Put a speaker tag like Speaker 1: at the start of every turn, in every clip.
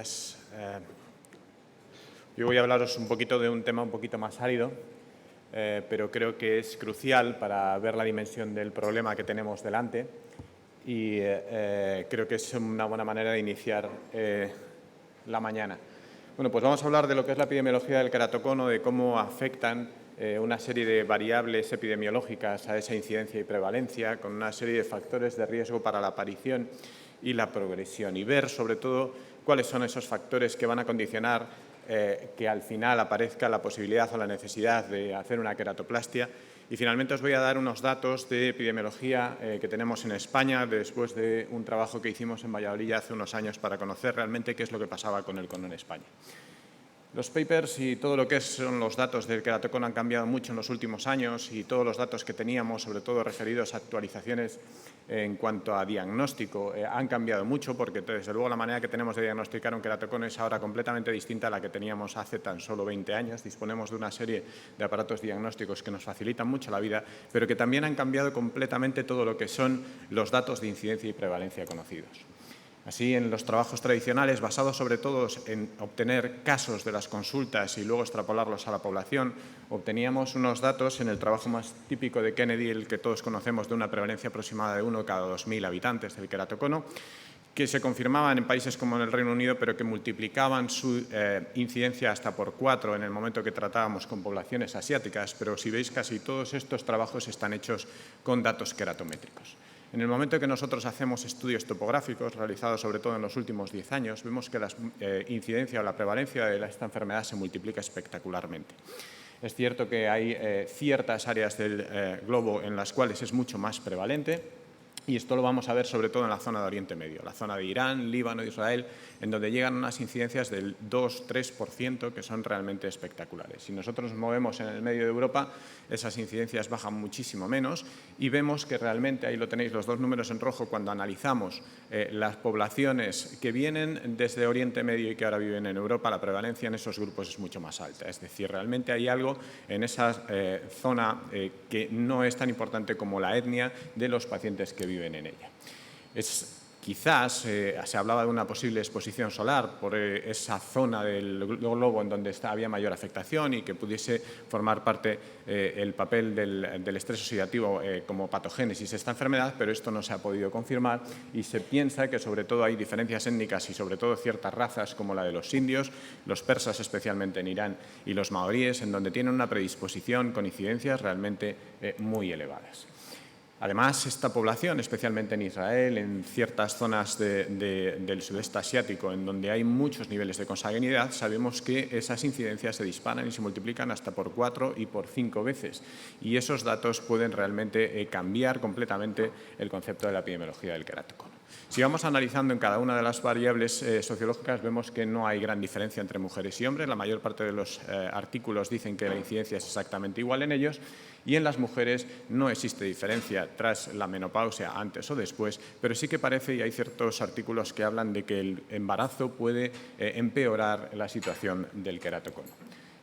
Speaker 1: días. Yo voy a hablaros un poquito de un tema un poquito más árido, pero creo que es crucial para ver la dimensión del problema que tenemos delante y creo que es una buena manera de iniciar la mañana. Bueno, pues vamos a hablar de lo que es la epidemiología del queratocono, de cómo afectan una serie de variables epidemiológicas a esa incidencia y prevalencia, con una serie de factores de riesgo para la aparición y la progresión, y ver sobre todo cuáles son esos factores que van a condicionar que al final aparezca la posibilidad o la necesidad de hacer una queratoplastia. Y finalmente os voy a dar unos datos de epidemiología que tenemos en España después de un trabajo que hicimos en Valladolid hace unos años para conocer realmente qué es lo que pasaba con el cono en España. Los papers y todo lo que son los datos del queratocono han cambiado mucho en los últimos años, y todos los datos que teníamos, sobre todo referidos a actualizaciones en cuanto a diagnóstico, han cambiado mucho, porque desde luego la manera que tenemos de diagnosticar un queratocono es ahora completamente distinta a la que teníamos hace tan solo 20 años. Disponemos de una serie de aparatos diagnósticos que nos facilitan mucho la vida, pero que también han cambiado completamente todo lo que son los datos de incidencia y prevalencia conocidos. Así, en los trabajos tradicionales, basados sobre todo en obtener casos de las consultas y luego extrapolarlos a la población, obteníamos unos datos en el trabajo más típico de Kennedy, el que todos conocemos, de una prevalencia aproximada de 1 cada 2.000 habitantes del queratocono, que se confirmaban en países como en el Reino Unido, pero que multiplicaban su incidencia hasta por 4 en el momento que tratábamos con poblaciones asiáticas. Pero si veis, casi todos estos trabajos están hechos con datos queratométricos. En el momento que nosotros hacemos estudios topográficos, realizados sobre todo en los últimos 10 años, vemos que la incidencia o la prevalencia de esta enfermedad se multiplica espectacularmente. Es cierto que hay ciertas áreas del globo en las cuales es mucho más prevalente, y esto lo vamos a ver sobre todo en la zona de Oriente Medio, la zona de Irán, Líbano, Israel, en donde llegan unas incidencias del 2-3%, que son realmente espectaculares. Si nosotros nos movemos en el medio de Europa, esas incidencias bajan muchísimo menos, y vemos que realmente, ahí lo tenéis los dos números en rojo, cuando analizamos las poblaciones que vienen desde Oriente Medio y que ahora viven en Europa, la prevalencia en esos grupos es mucho más alta. Es decir, realmente hay algo en esa zona que no es tan importante como la etnia de los pacientes que viven en ella. Quizás se hablaba de una posible exposición solar por esa zona del globo en donde había mayor afectación y que pudiese formar parte el papel del estrés oxidativo como patogénesis de esta enfermedad, pero esto no se ha podido confirmar, y se piensa que sobre todo hay diferencias étnicas y sobre todo ciertas razas como la de los indios, los persas especialmente en Irán y los maoríes, en donde tienen una predisposición con incidencias realmente muy elevadas. Además, esta población, especialmente en Israel, en ciertas zonas del sudeste asiático, en donde hay muchos niveles de consanguinidad, sabemos que esas incidencias se disparan y se multiplican hasta por 4 y por 5 veces. Y esos datos pueden realmente cambiar completamente el concepto de la epidemiología del queratocono. Si vamos analizando en cada una de las variables sociológicas, vemos que no hay gran diferencia entre mujeres y hombres. La mayor parte de los artículos dicen que la incidencia es exactamente igual en ellos, y en las mujeres no existe diferencia tras la menopausia, antes o después, pero sí que parece, y hay ciertos artículos que hablan de que el embarazo puede empeorar la situación del queratocono.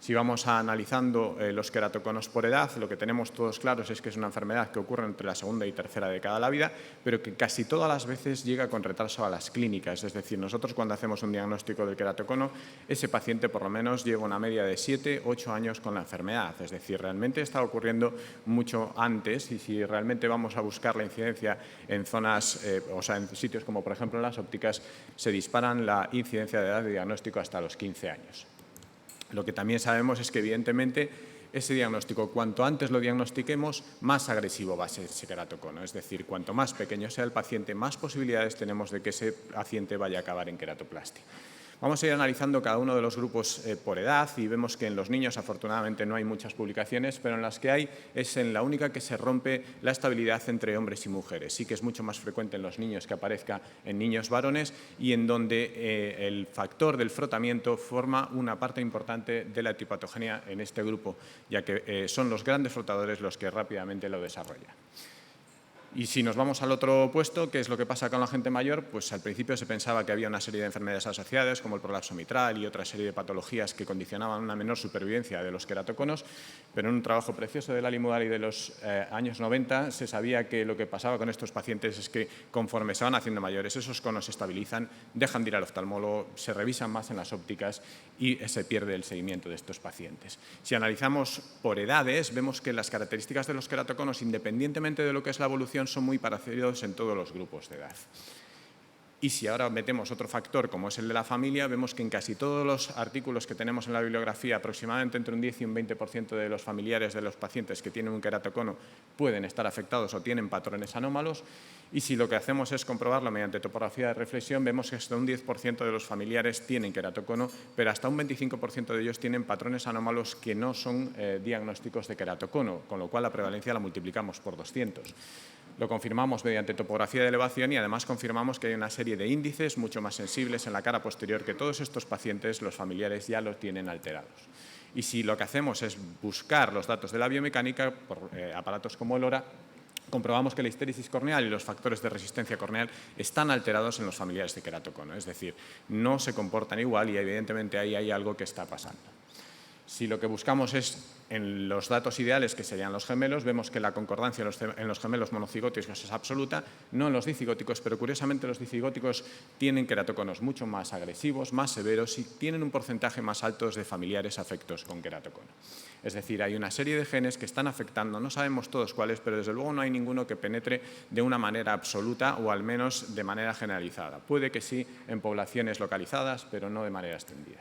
Speaker 1: Si vamos analizando los queratoconos por edad, lo que tenemos todos claros es que es una enfermedad que ocurre entre la segunda y tercera década de la vida, pero que casi todas las veces llega con retraso a las clínicas. Es decir, nosotros cuando hacemos un diagnóstico del queratocono, ese paciente por lo menos lleva una media de 7-8 años con la enfermedad. Es decir, realmente está ocurriendo mucho antes, y si realmente vamos a buscar la incidencia en zonas, en sitios como por ejemplo en las ópticas, se disparan la incidencia de edad de diagnóstico hasta los 15 años. Lo que también sabemos es que, evidentemente, ese diagnóstico, cuanto antes lo diagnostiquemos, más agresivo va a ser ese queratocono. Es decir, cuanto más pequeño sea el paciente, más posibilidades tenemos de que ese paciente vaya a acabar en queratoplastia. Vamos a ir analizando cada uno de los grupos por edad, y vemos que en los niños afortunadamente no hay muchas publicaciones, pero en las que hay es en la única que se rompe la estabilidad entre hombres y mujeres. Sí que es mucho más frecuente en los niños que aparezca en niños varones, y en donde el factor del frotamiento forma una parte importante de la etiopatogenia en este grupo, ya que son los grandes frotadores los que rápidamente lo desarrollan. Y si nos vamos al otro opuesto, ¿qué es lo que pasa con la gente mayor? Pues al principio se pensaba que había una serie de enfermedades asociadas, como el prolapso mitral y otra serie de patologías que condicionaban una menor supervivencia de los queratoconos, pero en un trabajo precioso de Lali Mudali de los años 90 se sabía que lo que pasaba con estos pacientes es que conforme se van haciendo mayores, esos conos se estabilizan, dejan de ir al oftalmólogo, se revisan más en las ópticas y se pierde el seguimiento de estos pacientes. Si analizamos por edades, vemos que las características de los queratoconos, independientemente de lo que es la evolución, son muy parecidos en todos los grupos de edad. Y si ahora metemos otro factor, como es el de la familia, vemos que en casi todos los artículos que tenemos en la bibliografía, aproximadamente entre un 10 y un 20% de los familiares de los pacientes que tienen un queratocono pueden estar afectados o tienen patrones anómalos. Y si lo que hacemos es comprobarlo mediante topografía de reflexión, vemos que hasta un 10% de los familiares tienen queratocono, pero hasta un 25% de ellos tienen patrones anómalos que no son diagnósticos de queratocono, con lo cual la prevalencia la multiplicamos por 200. Lo confirmamos mediante topografía de elevación y además confirmamos que hay una serie de índices mucho más sensibles en la cara posterior que todos estos pacientes, los familiares, ya los tienen alterados. Y si lo que hacemos es buscar los datos de la biomecánica por aparatos como el LoRa, comprobamos que la histéresis corneal y los factores de resistencia corneal están alterados en los familiares de queratocono, es decir, no se comportan igual y evidentemente ahí hay algo que está pasando. Si lo que buscamos es en los datos ideales, que serían los gemelos, vemos que la concordancia en los gemelos monocigóticos es absoluta, no en los dicigóticos, pero curiosamente los dicigóticos tienen queratoconos mucho más agresivos, más severos y tienen un porcentaje más alto de familiares afectos con queratocono. Es decir, hay una serie de genes que están afectando, no sabemos todos cuáles, pero desde luego no hay ninguno que penetre de una manera absoluta o al menos de manera generalizada. Puede que sí en poblaciones localizadas, pero no de manera extendida.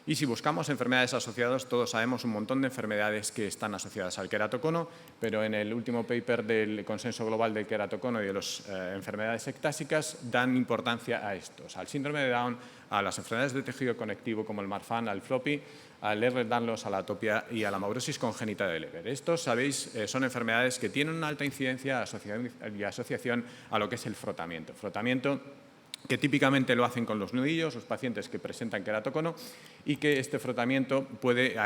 Speaker 1: Y si buscamos enfermedades asociadas, todos sabemos un montón de enfermedades que están asociadas al queratocono, pero en el último paper del consenso global del queratocono y de las enfermedades ectásicas dan importancia a estos, al síndrome de Down, a las enfermedades de tejido conectivo como el Marfan, al floppy, al Ehlers-Danlos, a la atopia y a la maurosis congénita de Leber. Estos, sabéis, son enfermedades que tienen una alta incidencia y asociación a lo que es el frotamiento. Frotamiento que típicamente lo hacen con los nudillos, los pacientes que presentan queratocono, y que este frotamiento puede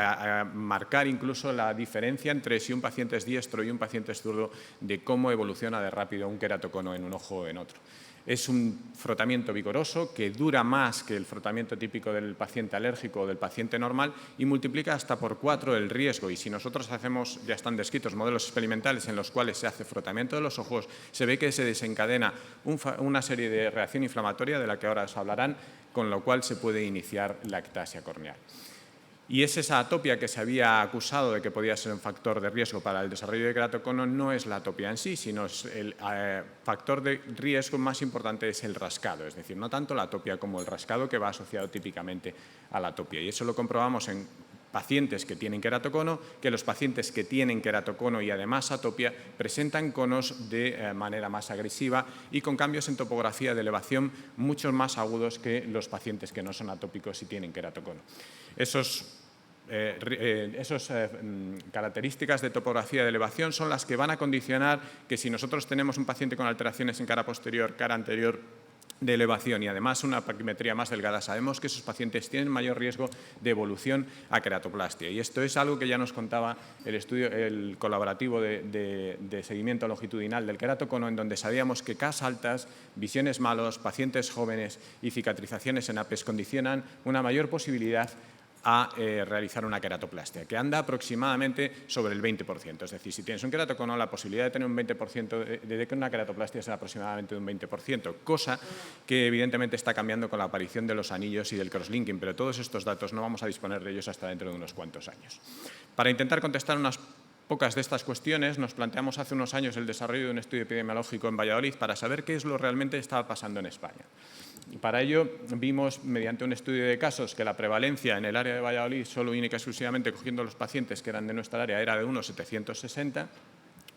Speaker 1: marcar incluso la diferencia entre si un paciente es diestro y un paciente es zurdo de cómo evoluciona de rápido un queratocono en un ojo o en otro. Es un frotamiento vigoroso que dura más que el frotamiento típico del paciente alérgico o del paciente normal y multiplica hasta por 4 el riesgo. Y si nosotros hacemos, ya están descritos modelos experimentales en los cuales se hace frotamiento de los ojos, se ve que se desencadena una serie de reacción inflamatoria de la que ahora os hablarán, con lo cual se puede iniciar la ectasia corneal. Y es esa atopia que se había acusado de que podía ser un factor de riesgo para el desarrollo de queratocono, no es la atopia en sí, sino es el factor de riesgo más importante es el rascado, es decir, no tanto la atopia como el rascado que va asociado típicamente a la atopia. Y eso lo comprobamos en pacientes que tienen queratocono, que los pacientes que tienen queratocono y además atopia presentan conos de manera más agresiva y con cambios en topografía de elevación mucho más agudos que los pacientes que no son atópicos y tienen queratocono. Esas características de topografía de elevación son las que van a condicionar que si nosotros tenemos un paciente con alteraciones en cara posterior, cara anterior de elevación y además una paquimetría más delgada, sabemos que esos pacientes tienen mayor riesgo de evolución a queratoplastia. Y esto es algo que ya nos contaba el colaborativo de seguimiento longitudinal del queratocono, en donde sabíamos que CAS altas, visiones malos, pacientes jóvenes y cicatrizaciones en apes condicionan una mayor posibilidad a realizar una queratoplastia, que anda aproximadamente sobre el 20%. Es decir, si tienes un queratocono, la posibilidad de tener un 20% de que una queratoplastia sea aproximadamente de un 20%, cosa que evidentemente está cambiando con la aparición de los anillos y del crosslinking, pero todos estos datos no vamos a disponer de ellos hasta dentro de unos cuantos años. Para intentar contestar unas pocas de estas cuestiones, nos planteamos hace unos años el desarrollo de un estudio epidemiológico en Valladolid para saber qué es lo realmente estaba pasando en España. Y para ello vimos, mediante un estudio de casos, que la prevalencia en el área de Valladolid, solo única y exclusivamente cogiendo los pacientes que eran de nuestra área, era de unos 760,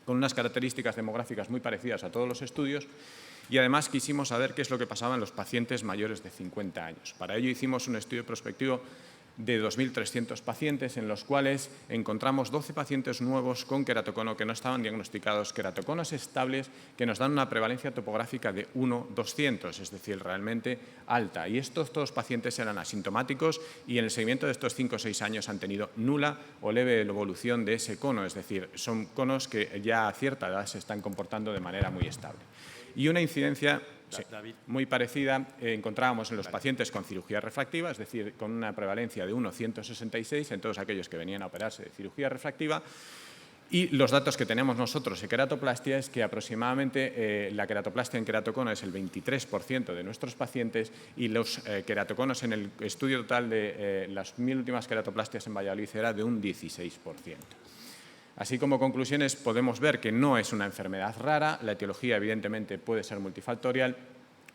Speaker 1: con unas características demográficas muy parecidas a todos los estudios, y además quisimos saber qué es lo que pasaba en los pacientes mayores de 50 años. Para ello hicimos un estudio prospectivo de 2.300 pacientes, en los cuales encontramos 12 pacientes nuevos con queratocono que no estaban diagnosticados, queratoconos estables que nos dan una prevalencia topográfica de 1:200, es decir, realmente alta. Y estos todos pacientes eran asintomáticos y en el seguimiento de estos 5 o 6 años han tenido nula o leve evolución de ese cono, es decir, son conos que ya a cierta edad se están comportando de manera muy estable. Y una incidencia muy parecida encontrábamos en los pacientes con cirugía refractiva, es decir, con una prevalencia de 1:166 en todos aquellos que venían a operarse de cirugía refractiva. Y los datos que tenemos nosotros de queratoplastia es que aproximadamente la queratoplastia en queratocono es el 23% de nuestros pacientes y los queratoconos en el estudio total de las 1000 últimas queratoplastias en Valladolid era de un 16%. Así como conclusiones podemos ver que no es una enfermedad rara, la etiología evidentemente puede ser multifactorial,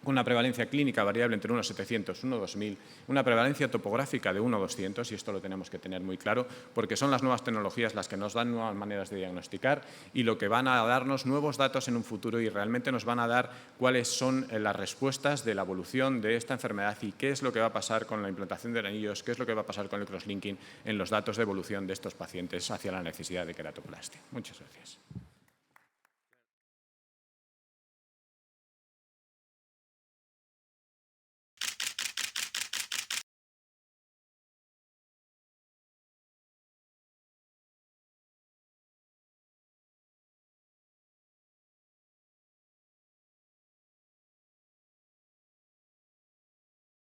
Speaker 1: con una prevalencia clínica variable entre 1,700 y 1,2000, una prevalencia topográfica de 1,200, y esto lo tenemos que tener muy claro, porque son las nuevas tecnologías las que nos dan nuevas maneras de diagnosticar y lo que van a darnos nuevos datos en un futuro y realmente nos van a dar cuáles son las respuestas de la evolución de esta enfermedad y qué es lo que va a pasar con la implantación de anillos, qué es lo que va a pasar con el crosslinking en los datos de evolución de estos pacientes hacia la necesidad de queratoplastia. Muchas gracias.